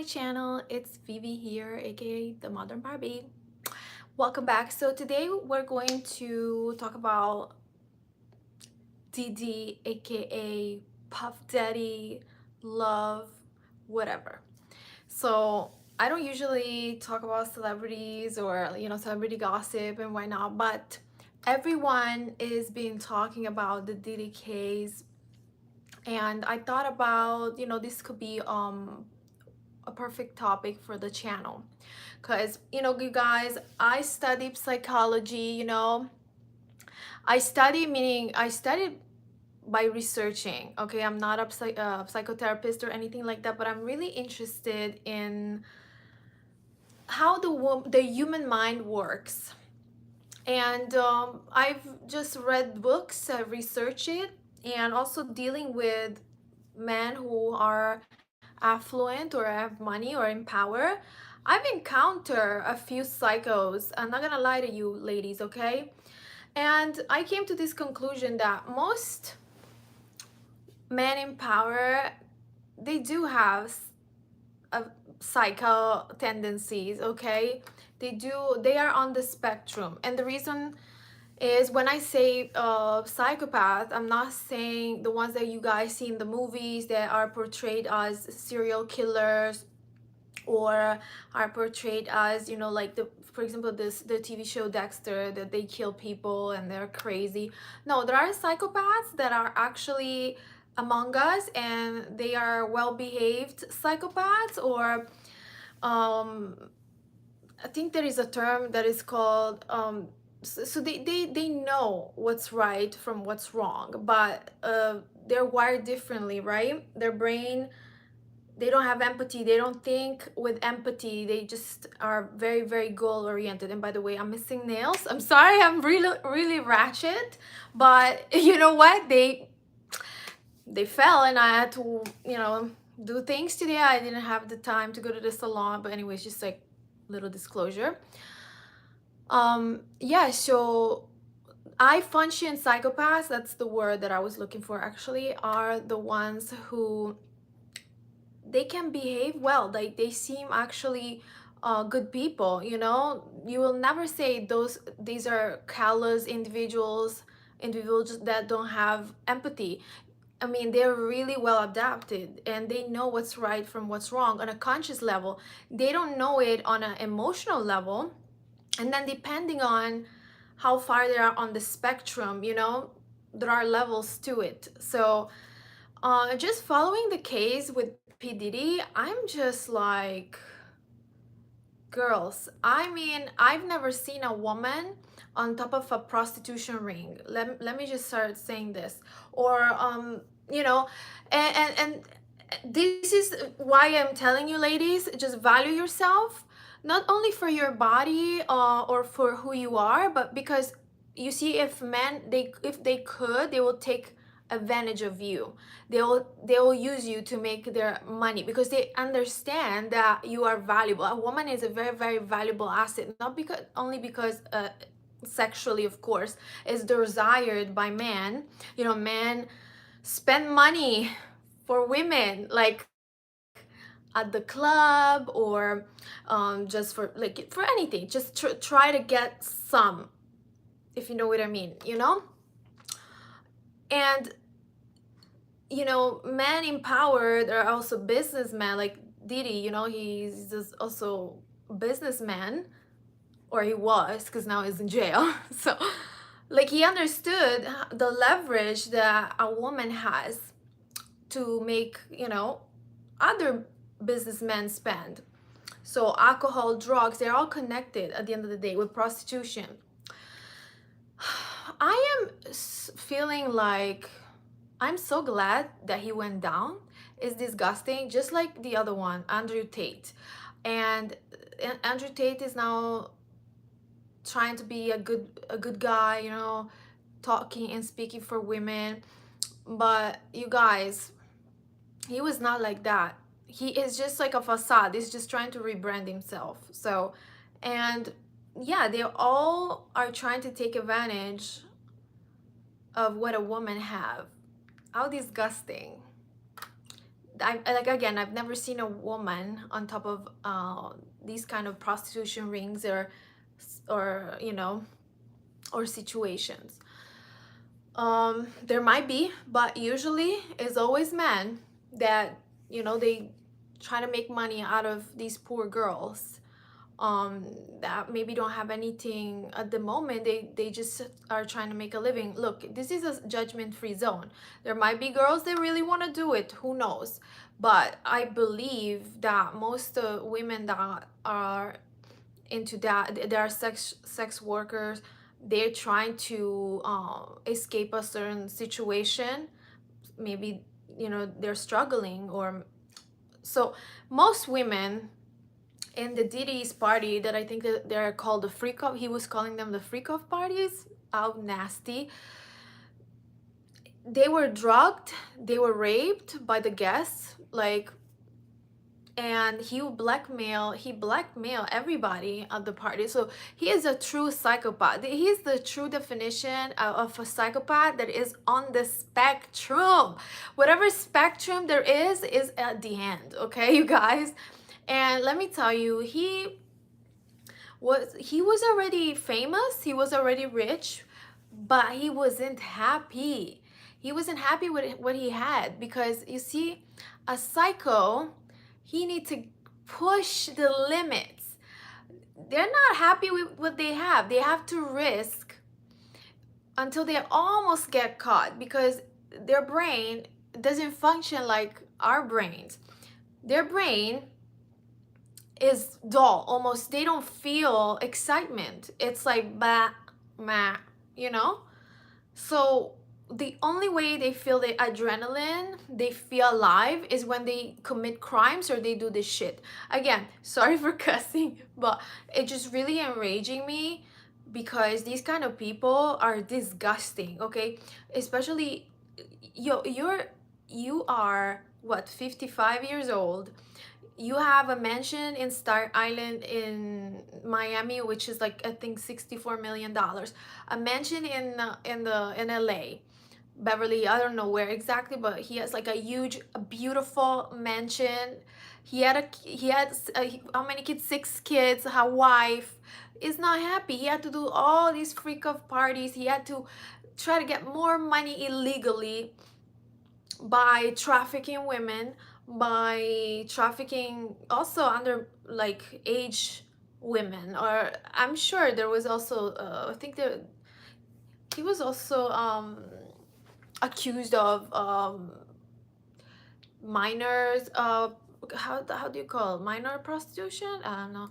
channel. It's Vivi here, aka the Modern Barbie. Welcome back. So today we're going to talk about Diddy, aka Puff Daddy, love, whatever. So I don't usually talk about celebrities or celebrity gossip and why not, but everyone is been talking about the Diddy case, and I thought about this could be a perfect topic for the channel because you guys, I studied psychology. I study meaning I studied by researching. Okay, I'm not a psychotherapist or anything like that, but I'm really interested in how the human mind works. And I've just read books, researched it, and also dealing with men who are affluent or have money or in power. I've encountered a few psychos. I'm not gonna lie to you, ladies, okay? And I came to this conclusion that most men in power, they do have a psycho tendencies, okay? They are on the spectrum. And the reason is, when I say psychopath, I'm not saying the ones that you guys see in the movies that are portrayed as serial killers or are portrayed as, like for example, the TV show Dexter, that they kill people and they're crazy. No, there are psychopaths that are actually among us, and they are well behaved psychopaths, or um I think there is a term that is called so they know what's right from what's wrong, but they're wired differently, right? Their brain, they don't have empathy, they don't think with empathy, they just are very, very goal oriented. And by the way, I'm missing nails. I'm sorry, I'm really, really ratchet, but you know what, they fell and I had to do things today. I didn't have the time to go to the salon, but anyways, just like little disclosure. Yeah, so I function psychopaths, that's the word that I was looking for actually, are the ones who they can behave well. They seem actually good people. You will never say these are callous individuals that don't have empathy. I mean, they're really well adapted and they know what's right from what's wrong on a conscious level. They don't know it on an emotional level. And then depending on how far they are on the spectrum, there are levels to it. So just following the case with P. Diddy, I'm just like, girls, I mean, I've never seen a woman on top of a prostitution ring. Let me just start saying this. Or you know and this is why I'm telling you, ladies, just value yourself, not only for your body or for who you are, but because you see, if men, if they could, they will take advantage of you. They will use you to make their money because they understand that you are valuable. A woman is a very, very valuable asset, not because only because sexually, of course, is desired by men. Men spend money for women, like at the club, or just for, like, for anything, just try to get some, if you know what I mean. And men in power, there are also businessmen, like Diddy. He's just also a businessman, or he was, because now he's in jail. So, like, he understood the leverage that a woman has to make other businessmen spend. So alcohol, drugs, they're all connected at the end of the day with prostitution. I am feeling like I'm so glad that he went down. It's disgusting, just like the other one, Andrew Tate. And Andrew Tate is now trying to be a good guy, talking and speaking for women. But you guys, he was not like that. He is just like a facade. He's just trying to rebrand himself. So, and yeah, they all are trying to take advantage of what a woman have. How disgusting. like, again, I've never seen a woman on top of these kind of prostitution rings, or you know, or situations. There might be, but usually it's always men that, you know, they try to make money out of these poor girls, that maybe don't have anything at the moment. They just are trying to make a living. Look, this is a judgment-free zone. There might be girls that really want to do it, who knows, but I believe that most women that are into that, they are sex workers, they're trying to escape a certain situation. Maybe, you know, they're struggling, or so. Most women in the Diddy's party, that I think that they're called the freak off, he was calling them the freak off parties. How nasty. They were drugged, they were raped by the guests, like, and he blackmail everybody at the party. So he is a true psychopath. He's the true definition of a psychopath that is on the spectrum. Whatever spectrum there is at the end, okay, you guys. And let me tell you, he was already famous, he was already rich, but he wasn't happy. He wasn't happy with what he had, because you see, a psycho, he needs to push the limits. They're not happy with what they have. They have to risk until they almost get caught, because their brain doesn't function like our brains. Their brain is dull, almost. They don't feel excitement. It's like bah, meh, you know. So the only way they feel the adrenaline, they feel alive, is when they commit crimes or they do this shit. Again, sorry for cussing, but it's just really enraging me, because these kind of people are disgusting, okay? Especially you are what, 55 years old. You have a mansion in Star Island in Miami, which is like, I think, $64 million. A mansion in LA, Beverly, I don't know where exactly, but he has like a huge, a beautiful mansion. He had how many kids? 6 kids. A wife. Is not happy. He had to do all these freak of parties. He had to try to get more money illegally by trafficking women, by trafficking also under like age women. Or I'm sure there was also I think that he was also accused of minors, how do you call it? Minor prostitution, I don't know.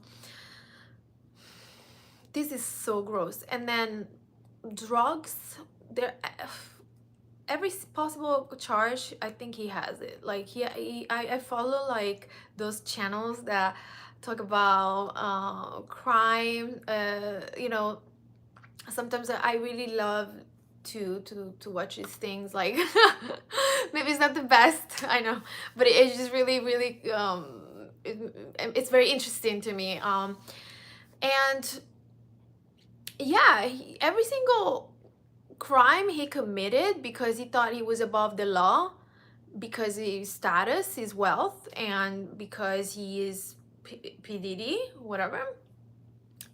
This is so gross. And then drugs, there, every possible charge, I think he has it. Like I follow like those channels that talk about crime. You know, sometimes I really love to watch these things. Like maybe it's not the best, I know, but it's just really it's very interesting to me. And yeah, every single crime he committed, because he thought he was above the law, because his status, his wealth, and because he is P Diddy, whatever.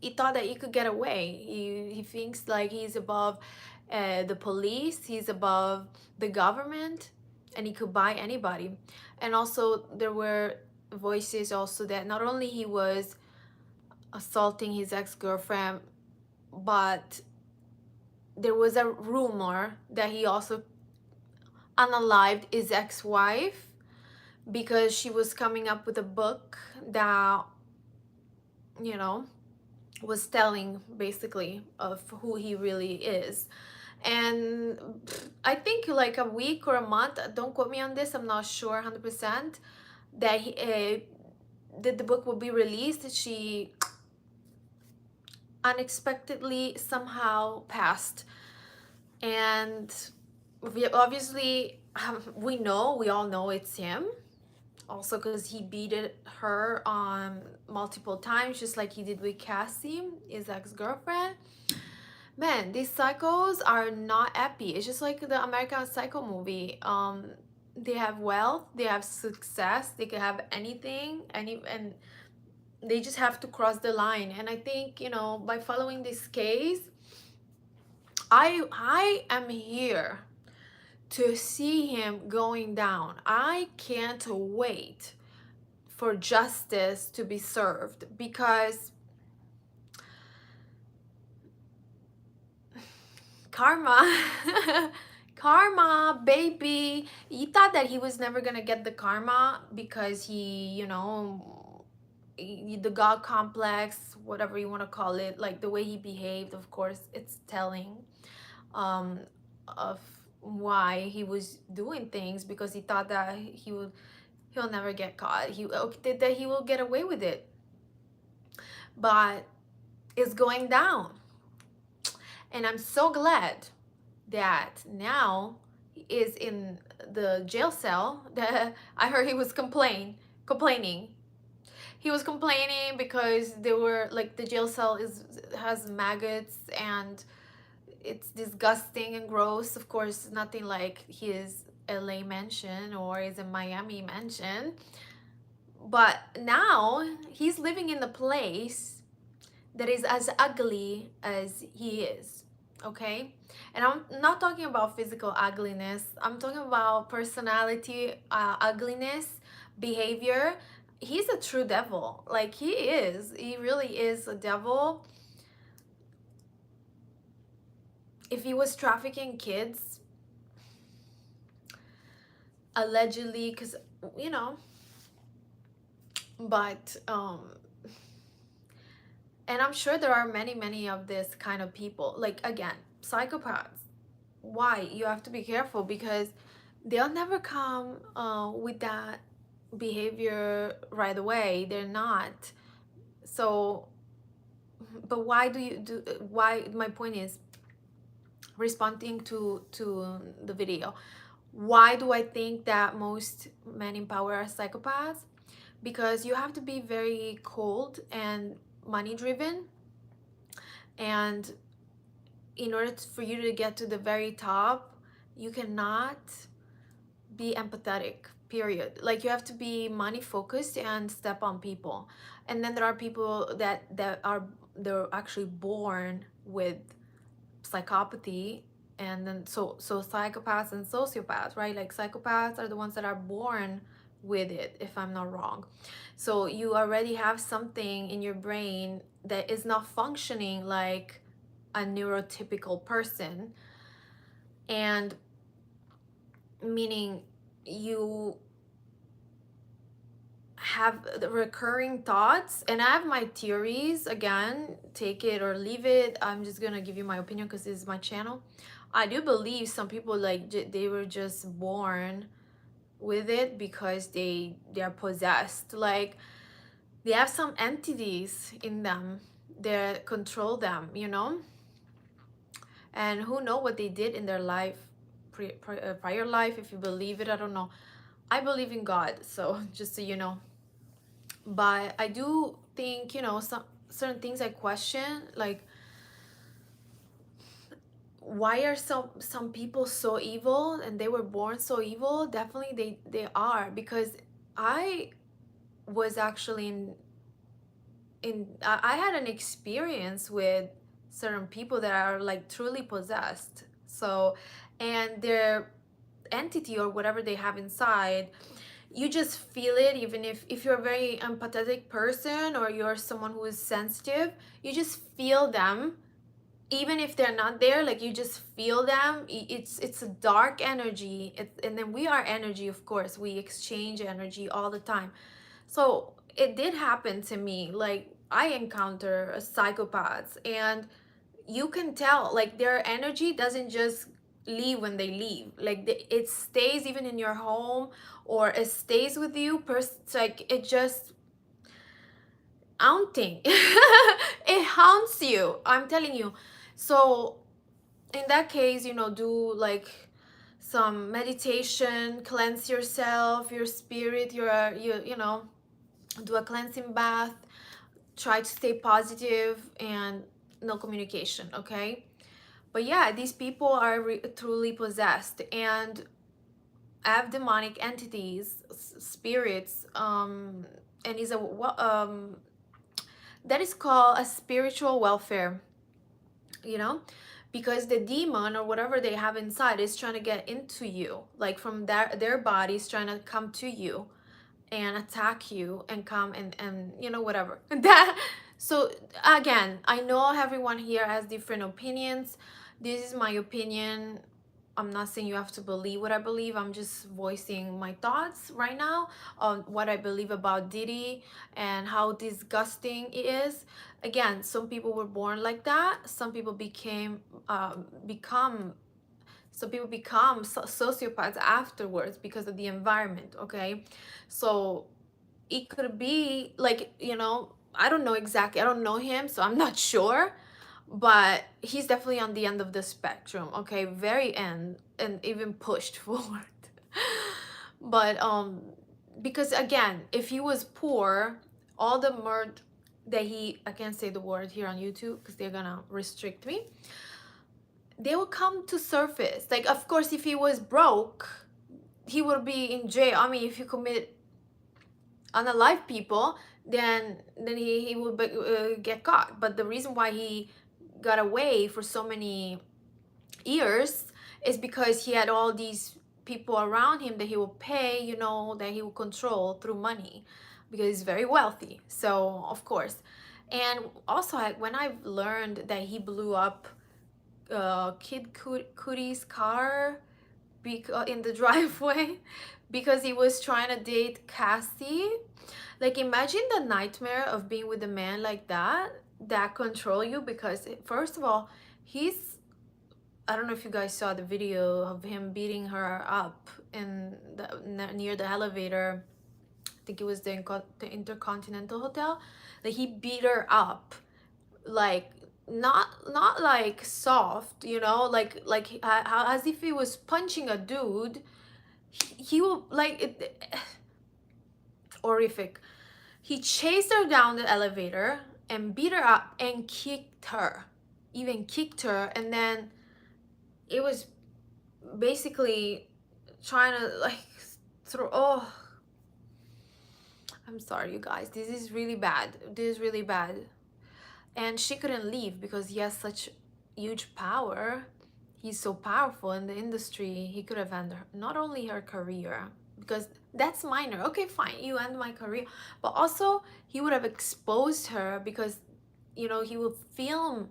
He thought that he could get away. He thinks like he's above the police, he's above the government, and he could buy anybody. And also there were voices also that not only he was assaulting his ex-girlfriend, but there was a rumor that he also unalived his ex-wife, because she was coming up with a book that, you know, was telling basically of who he really is. And I think like a week or a month, don't quote me on this, I'm not sure 100%, that that the book will be released. She unexpectedly somehow passed. And obviously we all know it's him, also because he beat her on multiple times, just like he did with Cassie, his ex-girlfriend. Man, these psychos are not happy. It's just like the American Psycho movie. they have wealth, they have success, they can have anything, and they just have to cross the line. And I think, you know, by following this case, I am here to see him going down. I can't wait for justice to be served, because karma karma, baby. He thought that he was never gonna get the karma because he, you know, the god complex, whatever you want to call it, like the way he behaved, of course it's telling um of why he was doing things, because he thought that he'll never get caught, that he will get away with it. But it's going down, and I'm so glad that now he is in the jail cell. I heard he was complaining. He was complaining because they were like, the jail cell has maggots, and it's disgusting and gross. Of course, nothing like his LA mansion or his Miami mansion. But now he's living in a place that is as ugly as he is, okay? And I'm not talking about physical ugliness, I'm talking about personality ugliness, behavior. He's a true devil. Like, he really is a devil. If he was trafficking kids, allegedly, because, you know, but and I'm sure there are many of this kind of people. Like, again, psychopaths, why you have to be careful, because they'll never come with that behavior right away. They're not. So, but why do you do, why, my point is, responding to the video, why do I think that most men in power are psychopaths? Because you have to be very cold and money driven, and in order for you to get to the very top, you cannot be empathetic, period. Like, you have to be money focused and step on people. And then there are people that are, they're actually born with psychopathy. And then so psychopaths and sociopaths, right? Like, psychopaths are the ones that are born with it, if I'm not wrong. So you already have something in your brain that is not functioning like a neurotypical person. And meaning, you have the recurring thoughts. And I have my theories, again, take it or leave it. I'm just gonna give you my opinion because this is my channel. I do believe some people, like, they were just born with it because they're possessed. Like, they have some entities in them that control them, you know. And who know what they did in their life, prior life, if you believe it. I don't know. I believe in God, so just so you know. But I do think, you know, some certain things I question, like, why are some people so evil, and they were born so evil? Definitely they are, because I was actually in I had an experience with certain people that are like truly possessed. So, and their entity or whatever they have inside, you just feel it. Even if you're a very empathetic person, or you're someone who is sensitive, you just feel them. Even if they're not there, like, you just feel them. It's a dark energy. And then we are energy, of course, we exchange energy all the time. So it did happen to me. Like, I encounter psychopaths, and you can tell, like, their energy doesn't just leave when they leave. Like, it stays even in your home, or it stays with you. Like, it just haunting. It haunts you, I'm telling you. So in that case, you know, do like some meditation, cleanse yourself, your spirit, you know, do a cleansing bath, try to stay positive, and no communication, okay? But yeah, these people are truly possessed. And have demonic entities, spirits, and is a that is called a spiritual welfare, you know, because the demon or whatever they have inside is trying to get into you, like from their bodies, trying to come to you and attack you and come and you know, whatever that. So again, I know everyone here has different opinions. This is my opinion. I'm not saying you have to believe what I believe. I'm just voicing my thoughts right now on what I believe about Diddy and how disgusting it is. Again, some people were born like that. Some people become some people become sociopaths afterwards because of the environment. Okay, so it could be like, you know, I don't know exactly. I don't know him, so I'm not sure, but he's definitely on the end of the spectrum. Okay, very end, and even pushed forward. But because again, if he was poor, all the murder that he, I can't say the word here on YouTube because they're gonna restrict me, they will come to surface. Like, of course, if he was broke, he would be in jail. I mean, if you commit unalive people, then he would get caught. But the reason why he got away for so many years is because he had all these people around him that he will pay, you know, that he will control through money, because he's very wealthy. So of course. And also, when I've learned that he blew up Kid Cudi's car in the driveway because he was trying to date Cassie. Like, imagine the nightmare of being with a man like that control you. Because first of all, he's, I don't know if you guys saw the video of him beating her up near the elevator. I think it was the Intercontinental Hotel. Like, he beat her up, like not like soft, you know, like as if he was punching a dude. He will like it, horrific. He chased her down the elevator and beat her up and kicked her, even kicked her, and then it was basically trying to like throw. Oh, I'm sorry, you guys. This is really bad. This is really bad. And she couldn't leave because he has such huge power. He's so powerful in the industry. He could have ended not only her career, because that's minor. Okay, fine, you end my career, but also he would have exposed her, because you know, he would film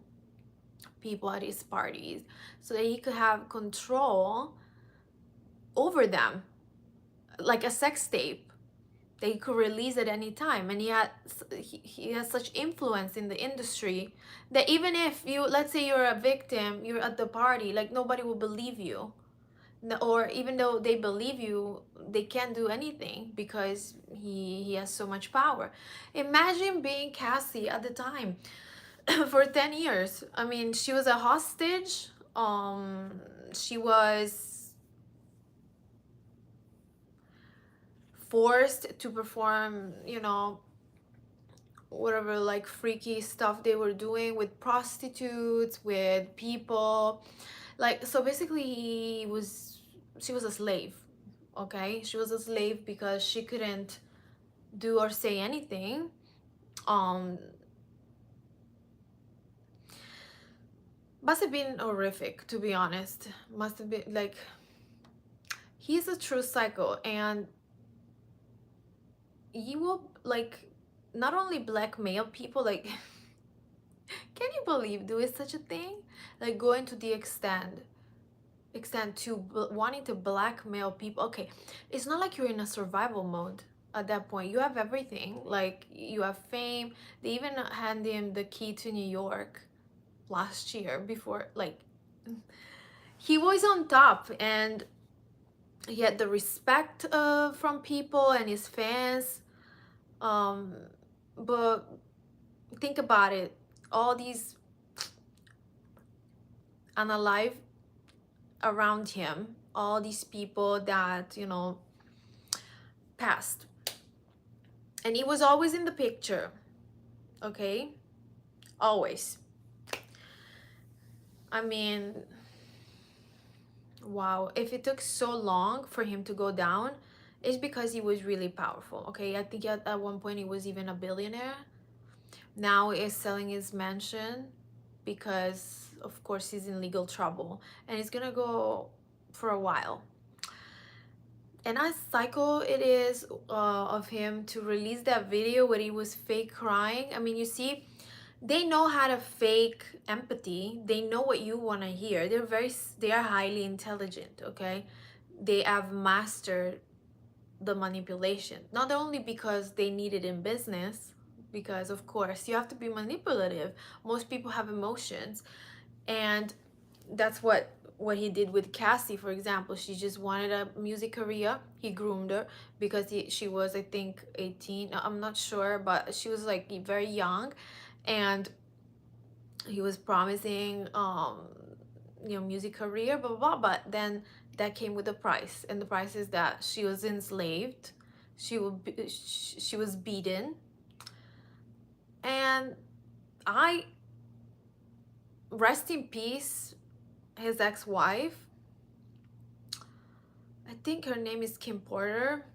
people at his parties so that he could have control over them, like a sex tape that he could release at any time. And he has such influence in the industry that even if you, let's say you're a victim, you're at the party, like nobody will believe you. Or even though they believe you, they can't do anything because he has so much power. Imagine being Cassie at the time for 10 years. I mean, she was a hostage. She was forced to perform, you know, whatever like freaky stuff they were doing with prostitutes, with people. Like, so basically she was a slave. Okay, she was a slave because she couldn't do or say anything. Must have been horrific, to be honest. Must have been like, he's a true psycho. And he will like not only blackmail people, like can you believe doing such a thing? Like, going to the extent to wanting to blackmail people. Okay, it's not like you're in a survival mode at that point. You have everything, like you have fame. They even hand him the key to New York last year, before, like, he was on top, and he had the respect from people and his fans. But think about it, all these unalive around him, all these people that, you know, passed, and he was always in the picture. Okay, always. I mean, Wow, if it took so long for him to go down, it's because he was really powerful. Okay, I think at one point he was even a billionaire. Now he's selling his mansion because, of course, he's in legal trouble and he's gonna go for a while. And as psycho it is of him to release that video where he was fake crying. I mean, you see, they know how to fake empathy. They know what you want to hear. They are highly intelligent. Okay, they have mastered the manipulation, not only because they need it in business, because of course you have to be manipulative. Most people have emotions, and that's what he did with Cassie, for example. She just wanted a music career. He groomed her because she was, I think, 18. I'm not sure, but she was like very young, and he was promising music career, blah, blah, blah. But then that came with a price, and the price is that she was enslaved. She was beaten, and I rest in peace his ex-wife. I think her name is Kim Porter.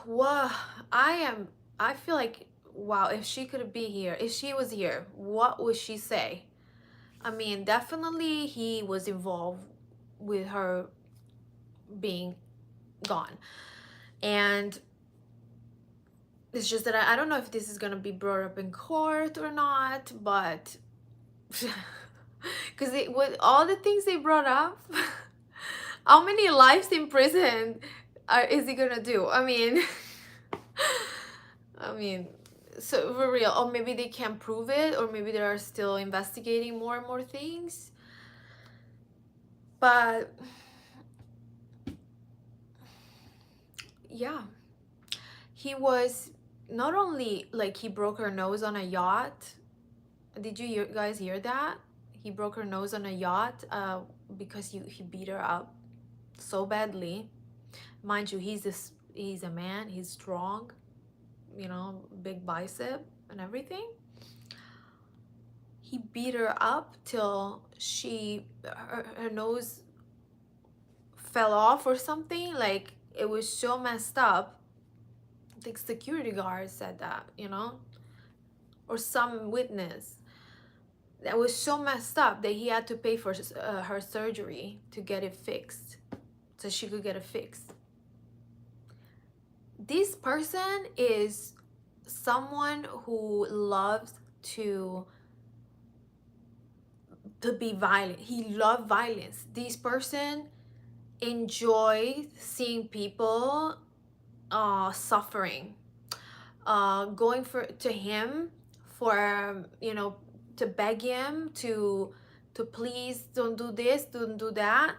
Wow, I feel like, wow, if she could be here, if she was here, what would she say? I mean, definitely he was involved with her being gone. And it's just that I don't know if this is gonna be brought up in court or not, but because with all the things they brought up, how many lives in prison is he gonna do? I mean, I mean, so for real, or maybe they can't prove it, or maybe they are still investigating more and more things. But yeah, he was not only like he broke her nose on a yacht. Did you guys hear that? He broke her nose on a yacht because he beat her up so badly. Mind you, he's a man. He's strong, big bicep and everything. He beat her up till her nose fell off or something. Like, it was so messed up. I think security guards said that, or some witness. That was so messed up that he had to pay for her surgery to get it fixed, so she could get it fixed. This person is someone who loves to be violent. He loved violence. This person enjoys seeing people suffering, going to him for to beg him to please don't do this, don't do that.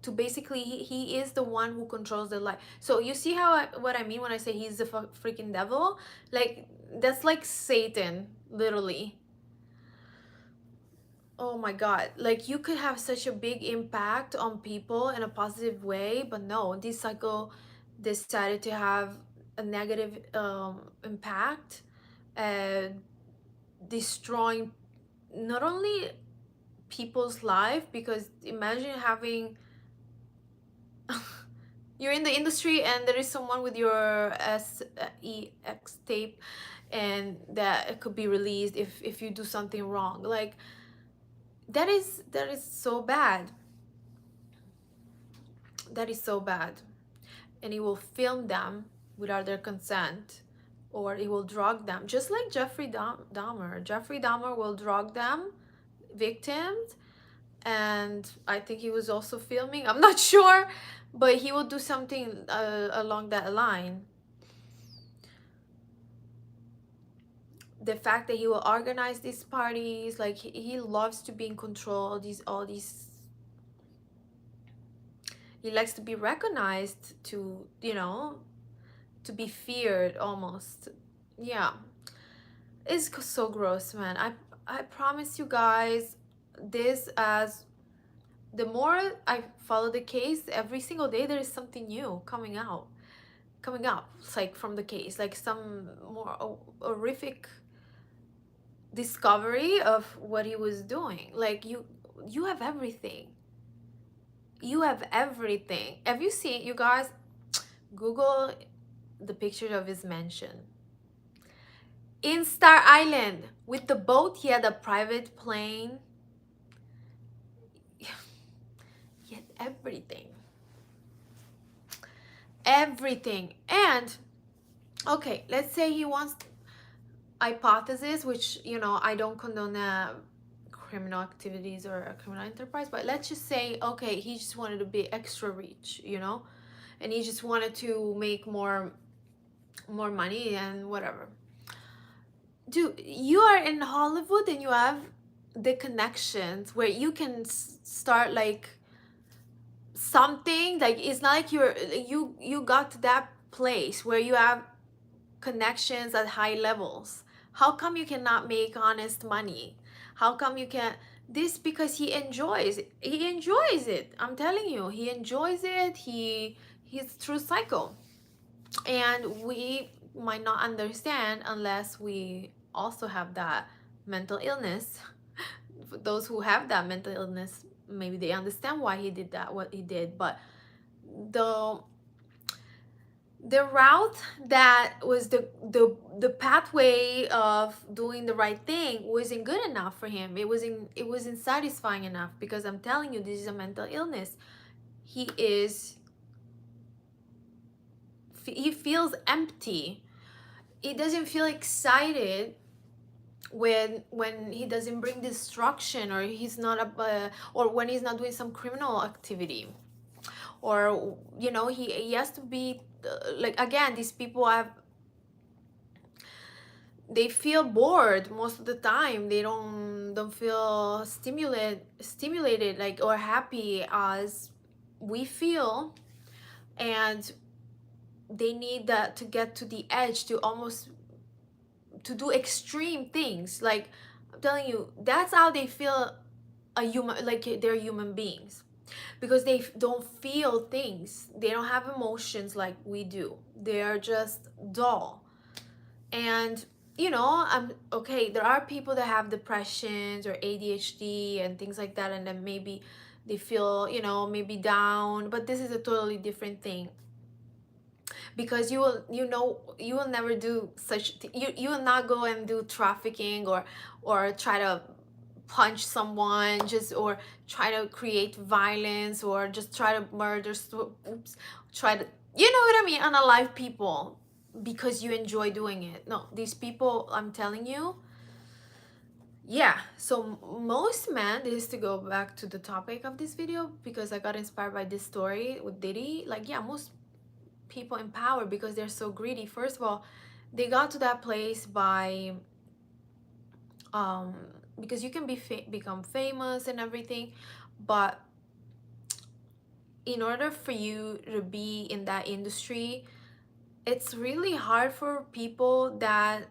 To basically, he is the one who controls their life. So you see what I mean when I say he's the freaking devil. Like, that's like Satan, literally. Oh my god, like, you could have such a big impact on people in a positive way, but no, this cycle decided to have a negative impact, uh, destroying not only people's life, because imagine having you're in the industry and there is someone with your sex tape, and that it could be released if you do something wrong. Like, that is so bad. That is so bad. And he will film them without their consent, or he will drug them, just like Jeffrey Dahmer. Jeffrey Dahmer will drug them, victims, and I think he was also filming. I'm not sure, but he will do something along that line. The fact that he will organize these parties, like, he loves to be in control. All these He likes to be recognized, to to be feared almost. Yeah, it's so gross, man. I promise you guys, this as the more I follow the case, every single day there is something new coming up. It's like from the case, like some more horrific discovery of what he was doing. Like, you have everything. You have everything. Have you seen, you guys, Google the picture of his mansion in Star Island with the boat. He had a private plane. He had everything. Everything. And okay, let's say he wants, hypothesis, which, you know, I don't condone criminal activities or a criminal enterprise, but let's just say, okay, he just wanted to be extra rich, you know, and he just wanted to make more money and whatever. Dude, you are in Hollywood and you have the connections where you can start like something. Like, it's not like you got to that place where you have connections at high levels. How come you cannot make honest money? How come you can't? This because he enjoys it. He enjoys it. I'm telling you, he enjoys it. He's true psycho. And we might not understand unless we also have that mental illness. For those who have that mental illness, maybe they understand why he did that, what he did. But the the route that was the pathway of doing the right thing wasn't good enough for him. It wasn't satisfying enough, because I'm telling you, this is a mental illness. He feels empty. He doesn't feel excited when he doesn't bring destruction, or he's not or when he's not doing some criminal activity, or you know, he has to be like, again, these people they feel bored most of the time. They don't feel stimulated like, or happy as we feel. And they need that to get to the edge, to almost to do extreme things. Like, I'm telling you, that's how they feel a human, like they're human beings, because they don't feel things. They don't have emotions like we do. They are just dull. And you know, I'm okay, there are people that have depressions or ADHD and things like that, and then maybe they feel, you know, maybe down, but this is a totally different thing. Because you will never do you will not go and do trafficking, or try to punch someone, just, or try to create violence, or just try to murder, oops, try to, you know what I mean, unalive people because you enjoy doing it. No, these people, I'm telling you. Yeah, so most men, this is to go back to the topic of this video, because I got inspired by this story with Diddy. Like, yeah, most people in power, because they're so greedy. First of all, they got to that place by because you can become famous and everything, but in order for you to be in that industry, it's really hard for people that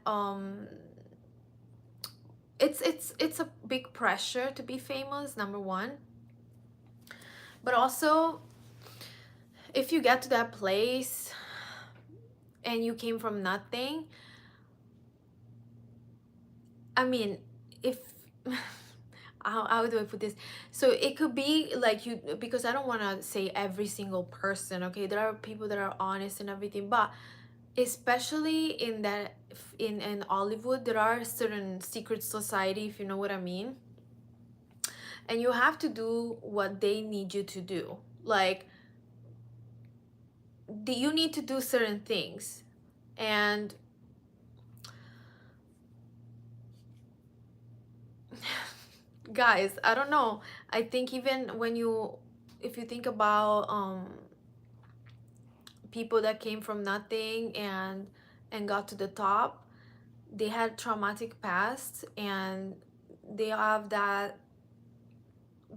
it's a big pressure to be famous, number one. But also, if you get to that place and you came from nothing, I mean, if how do I put this? So it could be like, you, because I don't want to say every single person, okay? There are people that are honest and everything, but especially in Hollywood, there are certain secret society, if you know what I mean. And you have to do what they need you to do. Like, you need to do certain things. And guys, I don't know, I think even if you think about people that came from nothing and got to the top, they had traumatic past, and they have that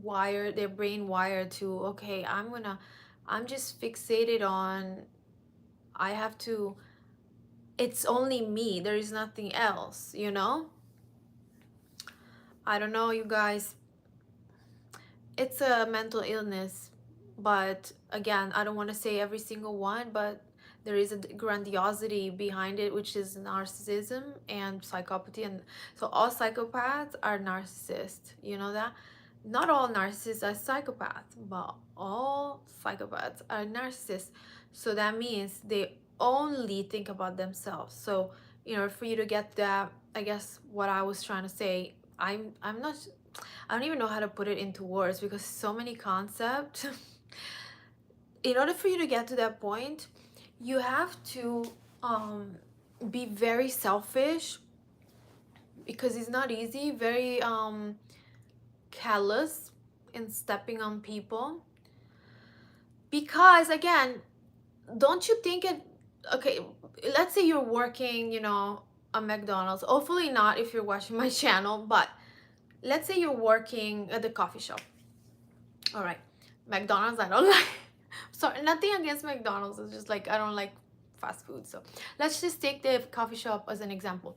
their brain wired to, okay, I'm just fixated on, I have to, it's only me, there is nothing else, you know. I don't know, you guys, it's a mental illness. But again, I don't want to say every single one, but there is a grandiosity behind it, which is narcissism and psychopathy. And so all psychopaths are narcissists, you know that. not all narcissists are psychopaths, but all psychopaths are narcissists. So that means they only think about themselves. So in order for you to get that, I guess what I was trying to say, I'm not, I don't even know how to put it into words because so many concepts. In order for you to get to that point, you have to be very selfish, because it's not easy, very callous in stepping on people. Because again, don't you think it, okay, let's say you're working, you know, at McDonald's, hopefully not if you're watching my channel, but let's say you're working at the coffee shop. All right, McDonald's I don't like. Sorry, nothing against McDonald's, it's just like I don't like fast food. So let's just take the coffee shop as an example.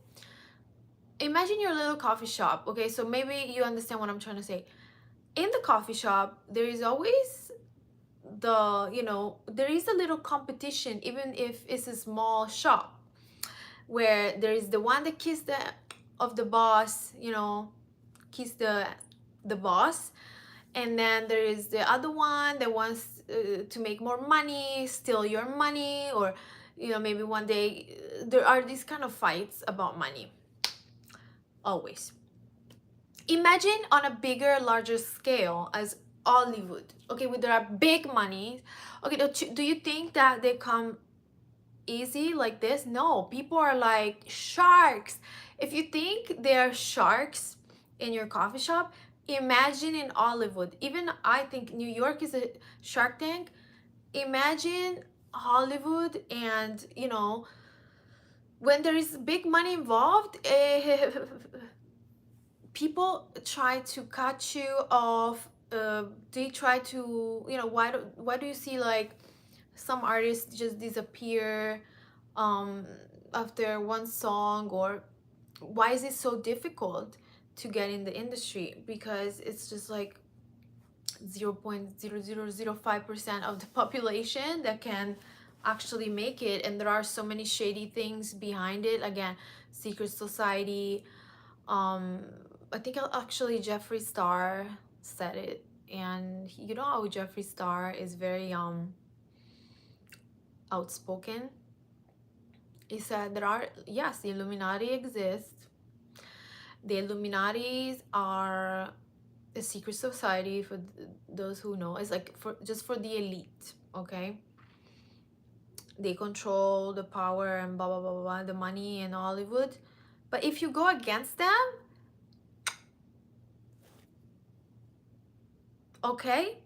Imagine your little coffee shop. Okay, so maybe you understand what I'm trying to say. In the coffee shop, there is always the, you know, there is a little competition, even if it's a small shop, where there is the one that kiss the of the boss, you know, kiss the boss, and then there is the other one that wants to make more money, steal your money, or you know, maybe one day there are these kind of fights about money, always. Imagine on a bigger, larger scale as Hollywood, okay, where there are big money. Okay, do you think that they come easy like this? No, people are like sharks. If you think they're sharks in your coffee shop, imagine in Hollywood. Even I think New York is a shark tank. Imagine Hollywood, and you know, when there is big money involved, people try to cut you off. They try to, you know, why do you see like some artists just disappear um after one song? Or why is it so difficult to get in the industry? Because it's just like 0.0005% of the population that can actually make it, and there are so many shady things behind it. Again, secret society. um I think actually Jeffree Star said it, and you know how Jeffree Star is very outspoken. He said there are, yes, the Illuminati exists. The Illuminatis are a secret society, for those who know. It's like for just for the elite, okay? They control the power and blah blah blah blah, blah, the money in Hollywood. But if you go against them, okay,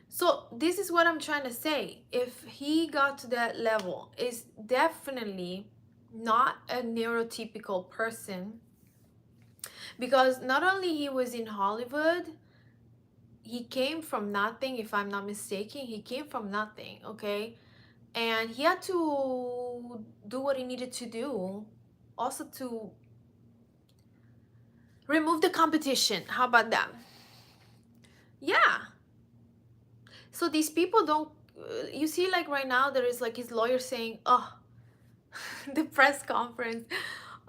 so this is what I'm trying to say. If he got to that level, is definitely not a neurotypical person, because not only he was in Hollywood, he came from nothing. If I'm not mistaken, he came from nothing, okay? And he had to do what he needed to do, also to remove the competition. How about that? Yeah. So these people don't, you see, like right now there is like his lawyer saying, oh, the press conference,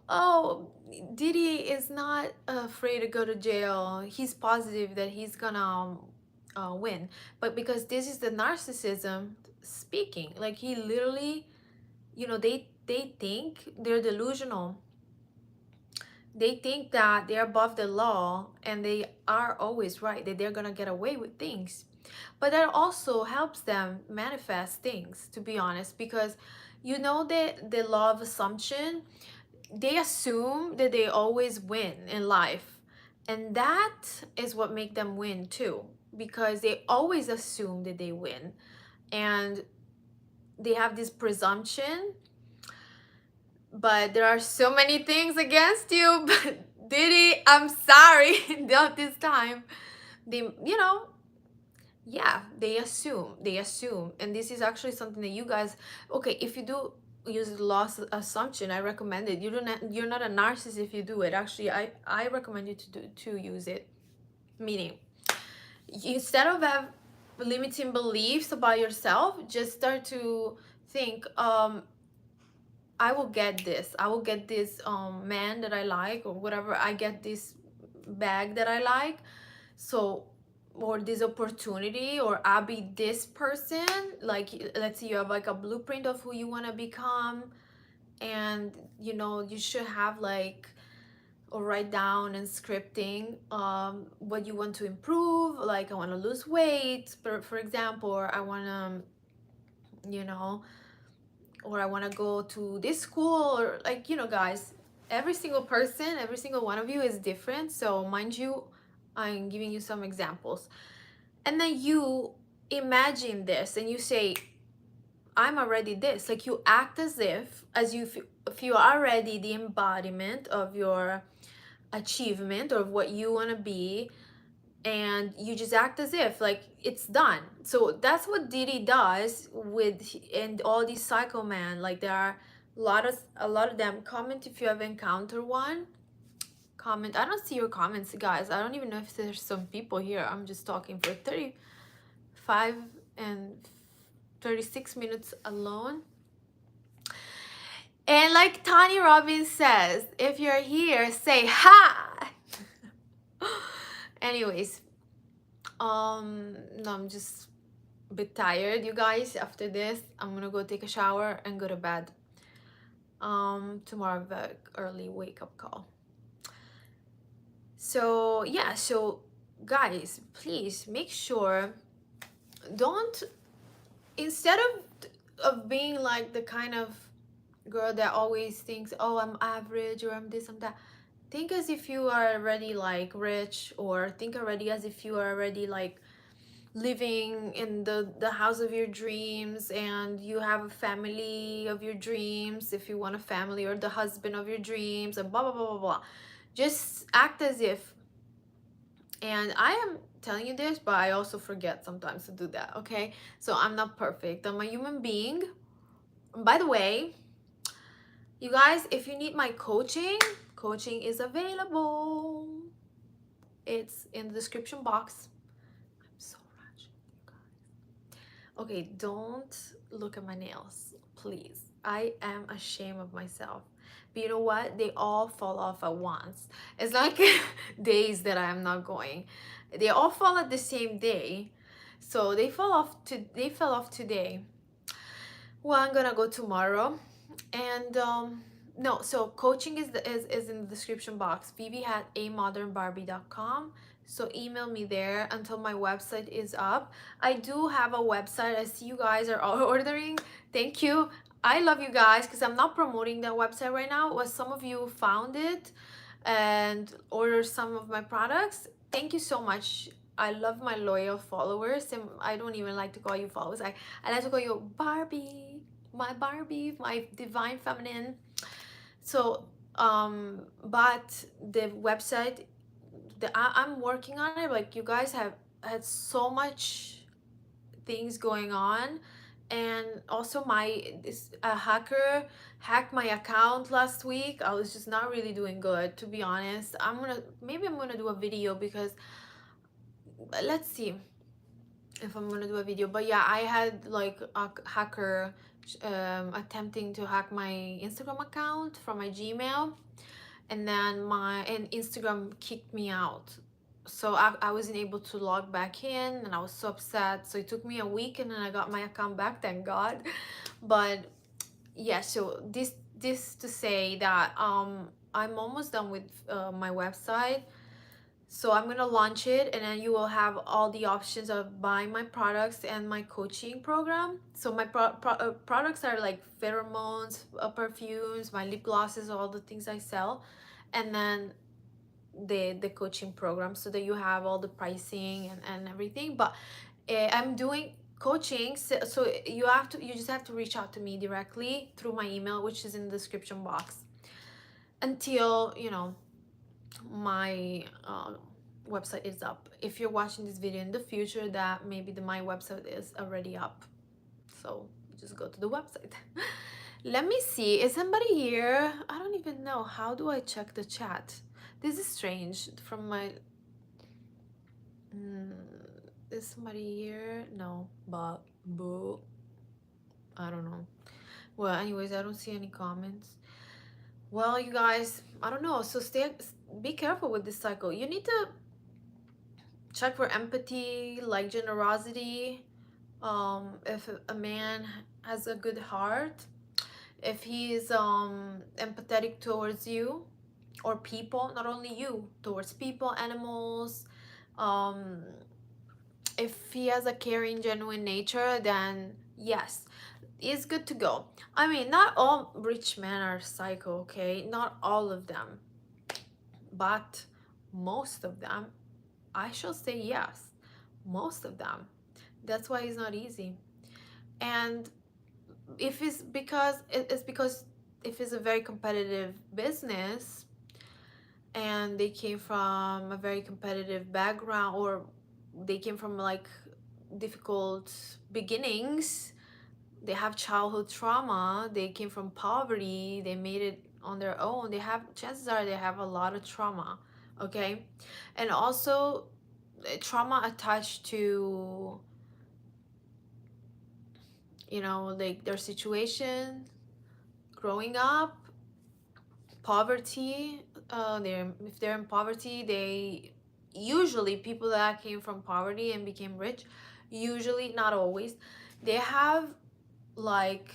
oh, Diddy is not afraid to go to jail, he's positive that he's gonna win. But because this is the narcissism speaking, like he literally, you know, they think they're delusional. They think that they're above the law and they are always right, that they're gonna get away with things. But that also helps them manifest things, to be honest, because you know that the law of assumption, they assume that they always win in life. And that is what makes them win too, because they always assume that they win. And they have this presumption, but there are so many things against you. But Diddy, I'm sorry, not this time. They, you know, yeah, they assume. And this is actually something that you guys, okay, if you do use the loss assumption, I recommend it. You're not a narcissist if you do it. Actually, I recommend you to use it. Meaning, instead of have limiting beliefs about yourself, just start to think, I will get this. I will get this man that I like, or whatever. I get this bag that I like. So or this opportunity, or I'll be this person. Like, let's say you have like a blueprint of who you want to become, and you know, you should have like, or write down and scripting what you want to improve. Like, I want to lose weight, for example, or I want to, you know, or I want to go to this school, or like, you know, guys, every single person, every single one of you is different. So mind you, I'm giving you some examples, and then you imagine this and you say, I'm already this. Like, you act as you if you are already the embodiment of your achievement, or of what you want to be, and you just act as if like it's done. So that's what Diddy does with, and all these psycho men. Like, there are a lot of them. Comment if you have encountered one. Comment. I don't see your comments, guys. I don't even know if there's some people here. I'm just talking for 35 and 36 minutes alone. And like Tony Robbins says, if you're here, say hi. Anyways, no, I'm just a bit tired, you guys. After this, I'm gonna go take a shower and go to bed. Tomorrow I have an early wake-up call. So yeah, so guys, please make sure, don't, instead of being like the kind of girl that always thinks, oh, I'm average, or I'm this, I'm that, think as if you are already like rich, or think already as if you are already like living in the house of your dreams, and you have a family of your dreams, if you want a family, or the husband of your dreams, and blah blah blah blah blah. Just act as if. And I am telling you this, but I also forget sometimes to do that, okay? So I'm not perfect, I'm a human being. By the way, you guys, if you need my coaching is available. It's in the description box. I'm so rushing, you guys. Okay, don't look at my nails, please. I am ashamed of myself. But you know what? They all fall off at once. It's like days that I am not going. They all fall at the same day. So they fell off today. Well, I'm gonna go tomorrow. And no, so coaching is in the description box. Vivi at amodernbarbie.com. So email me there until my website is up. I do have a website. I see you guys are all ordering. Thank you. I love you guys, because I'm not promoting that website right now. But some of you found it and ordered some of my products. Thank you so much. I love my loyal followers, and I don't even like to call you followers. I like to call you Barbie, my divine feminine. So but the website, I'm working on it. Like, you guys have had so much things going on, and also a hacker hacked my account last week. I was just not really doing good, to be honest. Maybe I'm gonna do a video, because let's see if I'm gonna do a video. But yeah, I had like a hacker attempting to hack my Instagram account from my Gmail, and then Instagram kicked me out. So I wasn't able to log back in, and I was so upset. So it took me a week, and then I got my account back, thank God. But yeah, so this to say that I'm almost done with my website. So I'm gonna launch it, and then you will have all the options of buying my products and my coaching program. So my products are like pheromones, perfumes, my lip glosses, all the things I sell, and then the coaching program, so that you have all the pricing and everything. But I'm doing coaching, so you just have to reach out to me directly through my email, which is in the description box, until you know my website is up. If you're watching this video in the future, that maybe my website is already up, so just go to the website. Let me see, is somebody here? I don't even know, how do I check the chat? This is strange from my is somebody here? No, but boo, I don't know. Well, anyways, I don't see any comments. Well, you guys, I don't know. So be careful with this cycle. You need to check for empathy, like generosity. If a man has a good heart, if he's empathetic towards you or people, not only you, towards people, animals, um if he has a caring, genuine nature, then yes, it's good to go. I mean, not all rich men are psycho, okay? Not all of them, but most of them, I shall say yes. Most of them. That's why it's not easy. And if it's because it's because if it's a very competitive business and they came from a very competitive background, or they came from like difficult beginnings, they have childhood trauma, they came from poverty, they made it on their own, they have, chances are they have a lot of trauma, okay? And also trauma attached to, you know, like their situation growing up, poverty. They're, if they're in poverty, they usually, people that came from poverty and became rich, usually, not always, they have like,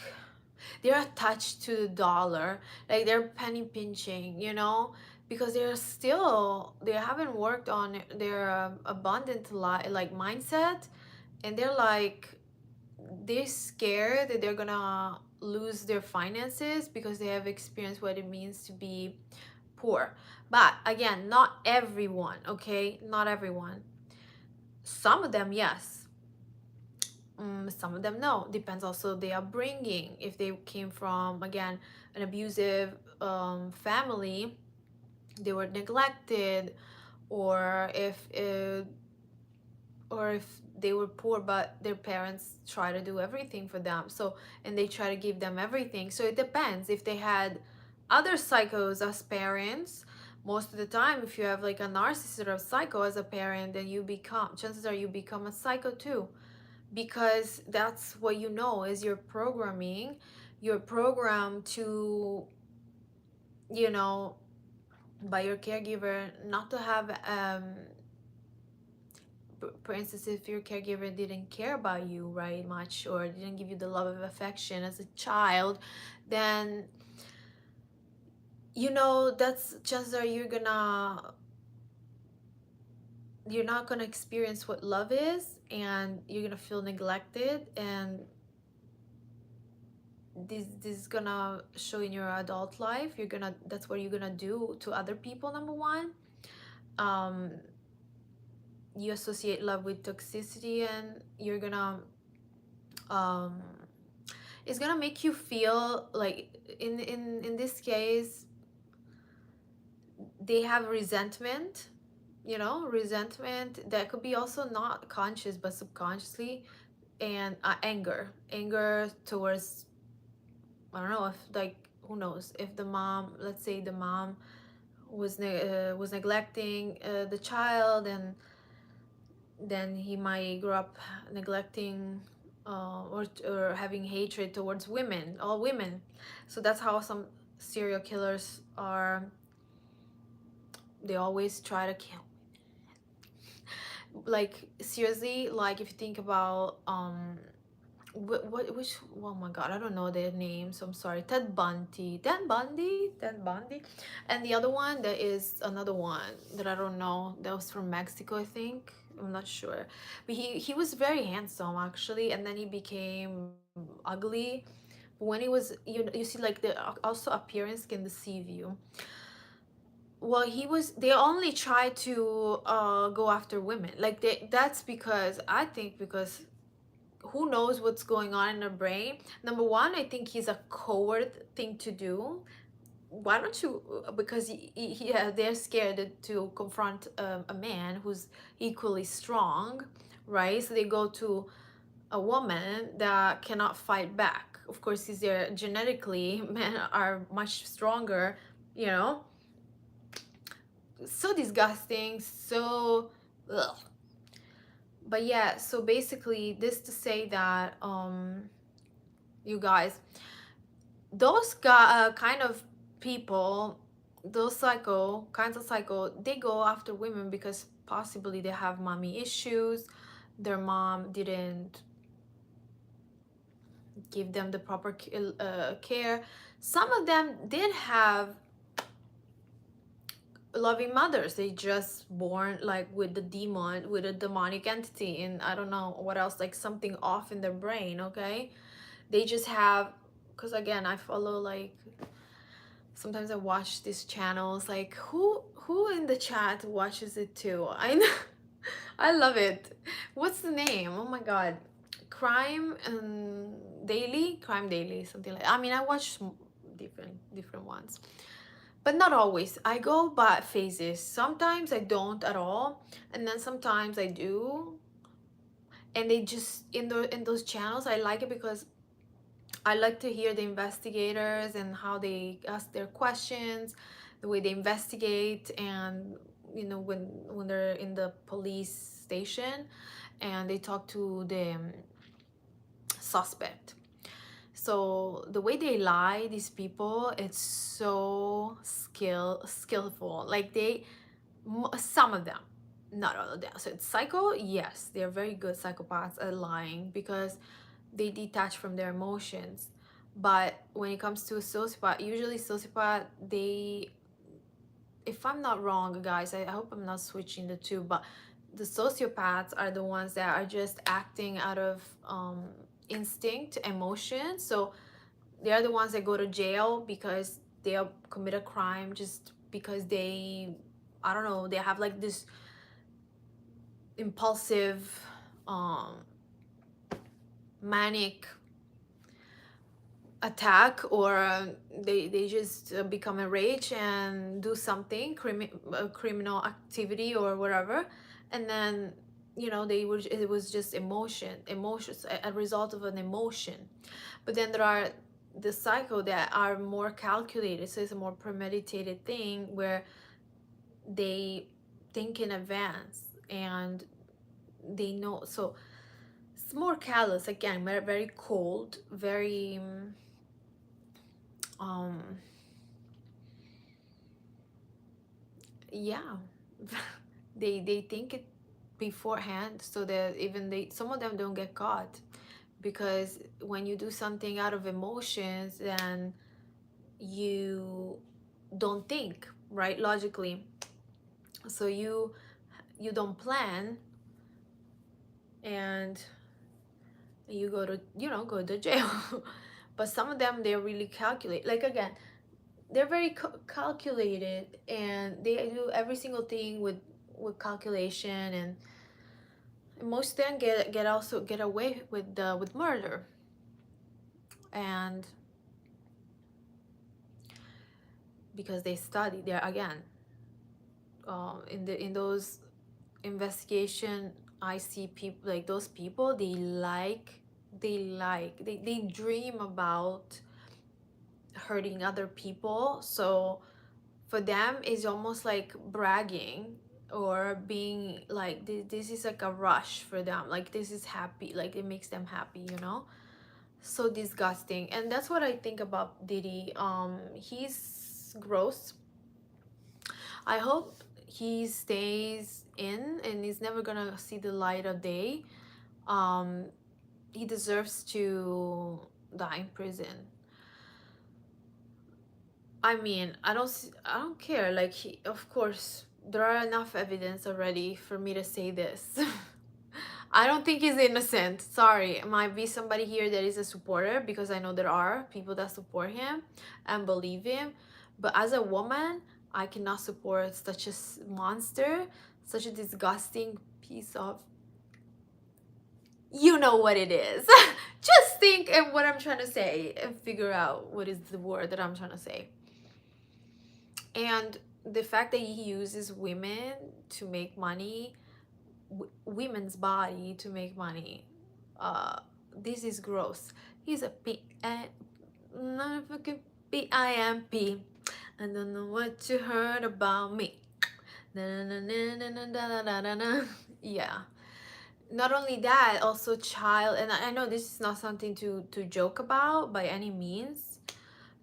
they're attached to the dollar, like they're penny pinching, you know, because they're still, they haven't worked on their abundant like mindset, and they're like, they're scared that they're gonna lose their finances because they have experienced what it means to be poor. But again, not everyone, okay? Not everyone. Some of them, yes. Some of them, no. Depends also the upbringing. If they came from, again, an abusive family, they were neglected, or if they were poor but their parents try to do everything for them, so, and they try to give them everything. So it depends. If they had other psychos as parents, most of the time, if you have like a narcissist or a psycho as a parent, then you become, chances are you become a psycho too, because that's what you know is your programming. You're programmed to, you know, by your caregiver not to have for instance, if your caregiver didn't care about you right much, or didn't give you the love of affection as a child, then, you know, that's, chances are you're not gonna experience what love is, and you're gonna feel neglected, and this is gonna show in your adult life. You're gonna, that's what you're gonna do to other people. Number one, um you associate love with toxicity, and you're gonna um it's gonna make you feel like, in this case, they have resentment, you know, resentment that could be also not conscious but subconsciously, and anger towards, I don't know if, like, who knows, if the mom, let's say the mom was neglecting the child, and then he might grow up neglecting or having hatred towards women, all women. So that's how some serial killers are. They always try to kill. Like, seriously, like if you think about which, oh my god, I don't know their names, so I'm sorry. Ted Bundy, and the other one, there is another one that I don't know, that was from Mexico, I think. I'm not sure, but he was very handsome actually, and then he became ugly. But when he was, you see, like, the also appearance can deceive you. Well, he was, they only try to go after women, like that's because, I think, because who knows what's going on in their brain. Number one, I think he's a coward thing to do. Why don't you, because yeah, they're scared to confront a man who's equally strong, right? So they go to a woman that cannot fight back. Of course, is there, genetically men are much stronger, you know. So disgusting, so ugh. But yeah, so basically this to say that you guys, those kind of people, those psycho kinds of psycho, they go after women because possibly they have mommy issues, their mom didn't give them the proper care. Some of them did have loving mothers, they just born like with the demon, with a demonic entity, and I don't know what else, like something off in their brain. Okay, they just have, because again I follow, like sometimes I watch these channels, like who in the chat watches it too? I know. I love it. What's the name? Oh my god. Crime Daily, something like, I mean, I watch different ones, but not always. I go by phases. Sometimes I don't at all, and then sometimes I do. And they just, in those channels, I like it because I like to hear the investigators and how they ask their questions, the way they investigate, and when they're in the police station and they talk to the suspect. So the way they lie, these people, it's so skillful. Like some of them, not all of them. So it's psycho, yes, they're very good psychopaths at lying because they detach from their emotions. But when it comes to a sociopath, usually sociopath, they, if I'm not wrong, guys, I hope I'm not switching the two, but the sociopaths are the ones that are just acting out of instinct, emotion. So they are the ones that go to jail because they commit a crime just because they, I don't know, they have like this impulsive, manic attack, or they just become enraged and do something criminal activity or whatever, and then it was just emotions, a result of an emotion. But then there are the psycho that are more calculated, so it's a more premeditated thing where they think in advance and they know. So it's more callous, again, very cold, very um yeah. They think it beforehand, so that even some of them don't get caught, because when you do something out of emotions, then you don't think right logically, so you don't plan, and you go to jail. But some of them, they really calculate, like, again, they're very calculated, and they do every single thing with calculation, and most of them get away with murder. And because they study, they're, again, in those investigation, I see people, like those people, they dream about hurting other people. So for them, it's almost like bragging, or being like, this is like a rush for them, like this is happy, like it makes them happy. So disgusting. And that's what I think about Diddy. He's gross. I hope he stays in and he's never gonna see the light of day. um he deserves to die in prison. I mean, I don't care. Like, of course, there are enough evidence already for me to say this. I don't think he's innocent. Sorry, it might be somebody here that is a supporter, because I know there are people that support him and believe him. But as a woman, I cannot support such a monster, such a disgusting piece of, you know what it is. Just think of what I'm trying to say and figure out what is the word that I'm trying to say. And the fact that he uses women to make money, women's body to make money, this is gross. He's a motherfucking PIMP. I don't know what you heard about me. Yeah. Not only that, also child, and I know this is not something to joke about by any means,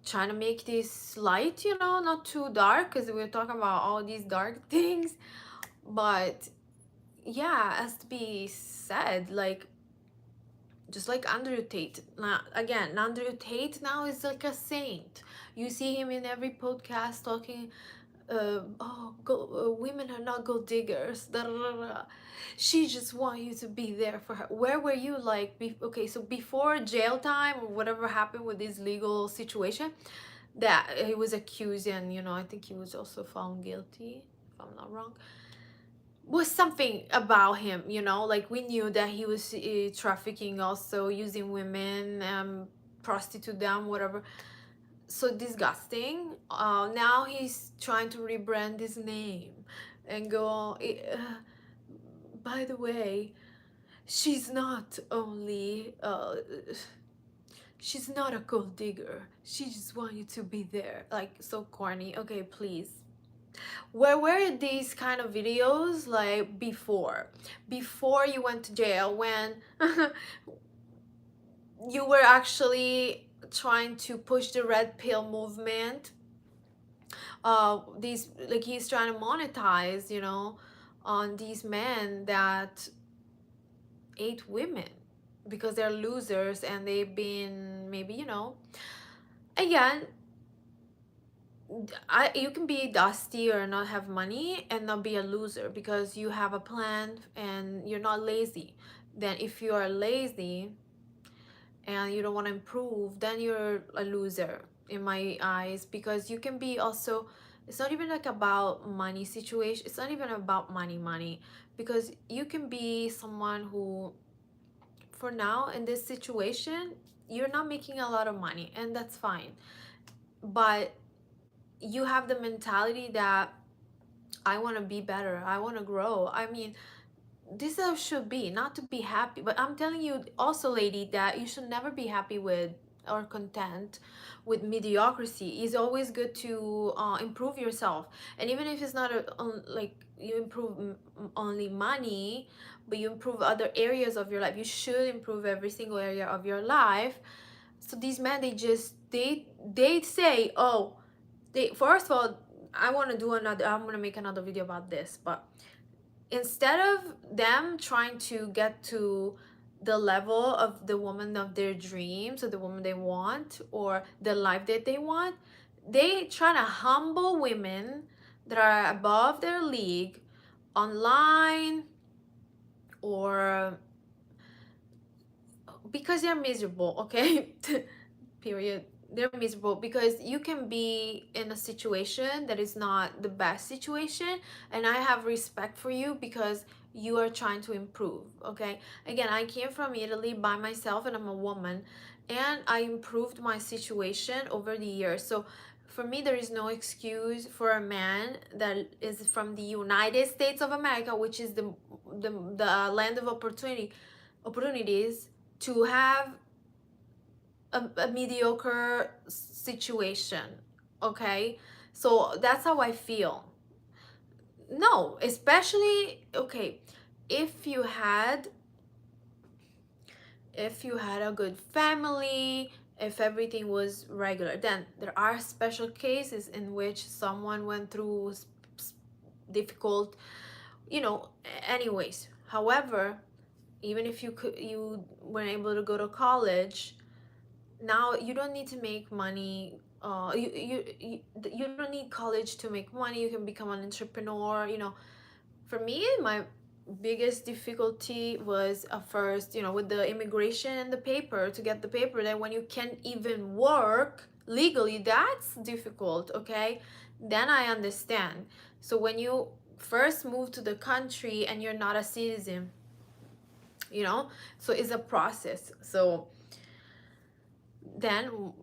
trying to make this light, you know, not too dark, because we're talking about all these dark things. But yeah, as to be said, like, just like Andrew Tate. Now, again, Andrew Tate now is like a saint. You see him in every podcast talking, women are not gold diggers. Da, da, da, da. She just want you to be there for her. Where were you, like, okay, so before jail time or whatever happened with this legal situation that he was accused, and, you know, I think he was also found guilty, if I'm not wrong, was something about him, you know, like we knew that he was trafficking, also using women, prostitute them, whatever. So disgusting. Now he's trying to rebrand his name and go, by the way, she's not only she's not a gold digger, she just wants you to be there. Like, so corny. Okay, please. Where were these kind of videos, like, before you went to jail, when you were actually trying to push the red pill movement? These, like, he's trying to monetize, you know, on these men that ate women because they're losers, and they've been, maybe, you know, again, you can be dusty or not have money and not be a loser because you have a plan and you're not lazy. Then if you are lazy and you don't want to improve, then you're a loser in my eyes, because you can be also, it's not even like about money situation, it's not even about money, because you can be someone who, for now in this situation, you're not making a lot of money, and that's fine, but you have the mentality that I want to be better, I want to grow. I mean, this should be not to be happy, but I'm telling you also, lady, that you should never be happy with or content with mediocrity. It's always good to improve yourself, and even if it's not like you improve only money, but you improve other areas of your life. You should improve every single area of your life. So these men, they say, oh, they, first of all, I want to do another, I'm going to make another video about this, but instead of them trying to get to the level of the woman of their dreams, or the woman they want, or the life that they want, they try to humble women that are above their league online, or because they're miserable, okay? Period. They're miserable because you can be in a situation that is not the best situation, and I have respect for you because you are trying to improve. Okay, again, I came from Italy by myself, and I'm a woman, and I improved my situation over the years. So for me, there is no excuse for a man that is from the United States of America, which is the land of opportunities, to have a mediocre situation. Okay, so that's how I feel. No, especially, okay, if you had a good family, if everything was regular, then there are special cases in which someone went through difficult, you know, anyways. However, even if you weren't able to go to college, now you don't need to make money. You don't need college to make money. You can become an entrepreneur, you know. For me, my biggest difficulty was at first, you know, with the immigration and the paper, to get the paper. Then when you can't even work legally, that's difficult. Okay, then I understand. So when you first move to the country and you're not a citizen, you know, so it's a process. So then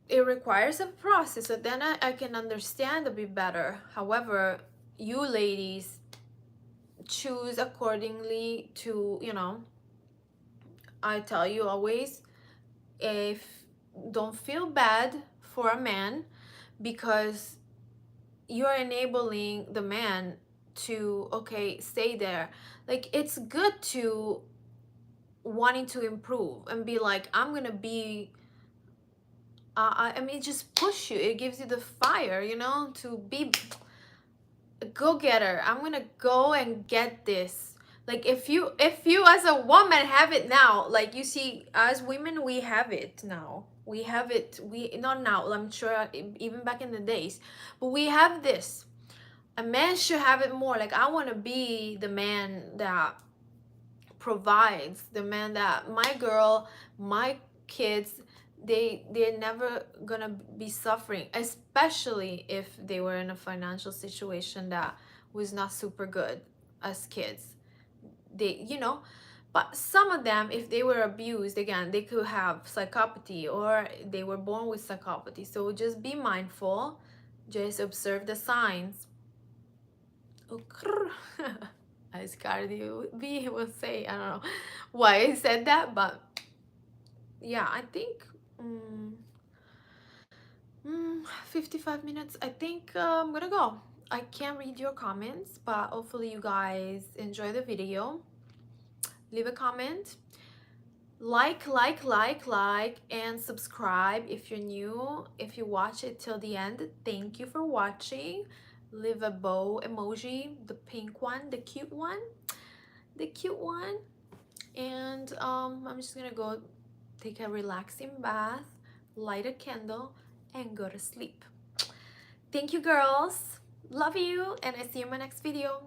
it requires a process, so then I can understand a bit better. However, you ladies choose accordingly to, you know, I tell you always, if don't feel bad for a man, because you're enabling the man to, okay, stay there. Like, it's good to wanting to improve and be like, I mean, it just push you. It gives you the fire, you know, to be a go-getter. I'm gonna go and get this. Like if you as a woman have it now, like you see, as women we have it now. We have it. We not now. I'm sure even back in the days, but we have this. A man should have it more. Like I want to be the man that provides, the man that my girl, my kids, they're never gonna be suffering, especially if they were in a financial situation that was not super good as kids. They, you know, but some of them, if they were abused, again, they could have psychopathy or they were born with psychopathy. So just be mindful, just observe the signs. As Cardi B will say, I don't know why I said that, but yeah, I think 55 minutes. I think I'm gonna go. I can't read your comments, but hopefully you guys enjoy the video. Leave a comment, like, and subscribe if you're new. If you watch it till the end, thank you for watching. Leave a bow emoji, the pink one, the cute one, and I'm just gonna go take a relaxing bath, light a candle, and go to sleep. Thank you, girls. Love you, and I see you in my next video.